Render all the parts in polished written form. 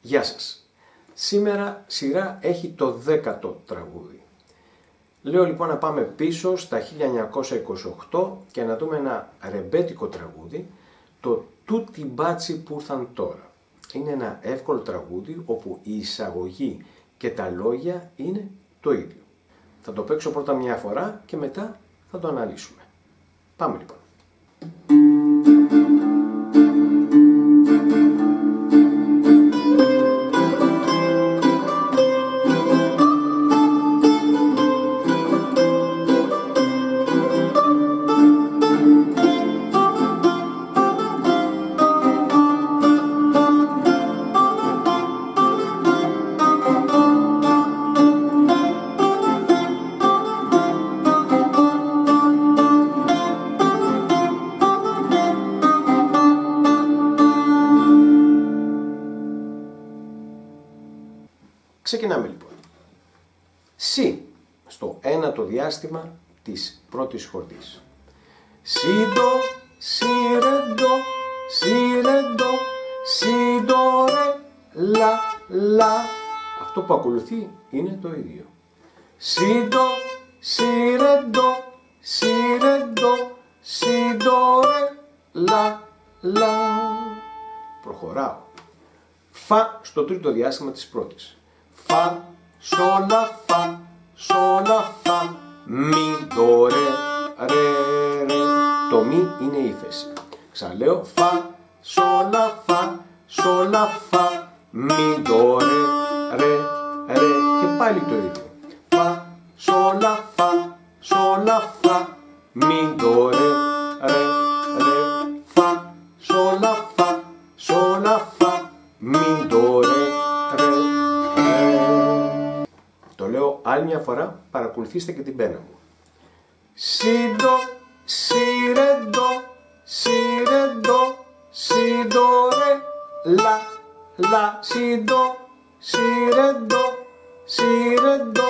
Γεια σας. Σήμερα σειρά έχει το 10ο τραγούδι. Λέω λοιπόν να πάμε πίσω στα 1928 και να δούμε ένα ρεμπέτικο τραγούδι, το «Τούτι μπάτσι που ήρθαν τώρα». Είναι ένα εύκολο τραγούδι όπου η εισαγωγή και τα λόγια είναι το ίδιο. Θα το παίξω πρώτα μια φορά και μετά θα το αναλύσουμε. Πάμε λοιπόν. Ξεκινάμε λοιπόν. Σι στο ένατο διάστημα της πρώτης χορδής. Σι, ντο, σι, ρε, ντο, σι, ρε, ντο, σι, ντο, ρε, λα, λα. Αυτό που ακολουθεί είναι το ίδιο. Σι, ντο, σι, ρε, ντο, σι, ρε, ντο, σι, ντο, ρε, λα, λα. Προχωράω. Φα στο τρίτο διάστημα της πρώτης. Φα, σόλα, φα, σόλα, φα, μι, ντο, ρε, ρε, ρε. Το μι είναι η ύφεση. Ξαναλέω, φα, σόλα, φα, σόλα, φα, μι, ντο, ρε, ρε, ρε. Και πάλι το ίδιο. Φα, σόλα, φα, σόλα, φα, μι, ντο, ρε, ρε, ρε. Φα, σόλα, φα, σόλα, φα, μι, ντο, ρε, ρε. Το λέω άλλη μια φορά, παρακολουθήστε και την πένα μου. Σι, ντο, σι, ρε, ντο, σι, ρε, ντο, σι, ντο, ρε, λα, λα, σι, ντο, σι, ρε, ντο, σι, ρε, ντο,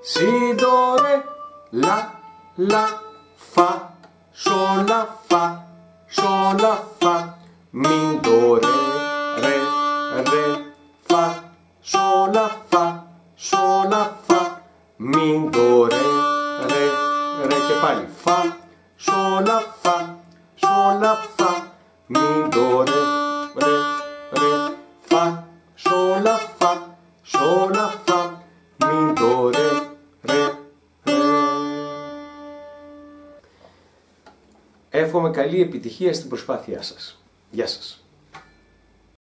σι, ντο, ρε, λα, λα, φα, σόλα, φα, σόλα, φα, μι, ντο, ρε, ρε, ρε, φα, σόλα, φα, σόλα, φα, μι, ντο, ρε, ρε, ρε. Και πάλι. Φα, σόλα, φα, σόλα, φα, μι, ντο, ρε, ρε, ρε. Φα, σόλα, φα, σόλα, φα, μι, ντο, ρε, ρε, ρε. Εύχομαι καλή επιτυχία στην προσπάθειά σας. Γεια σας.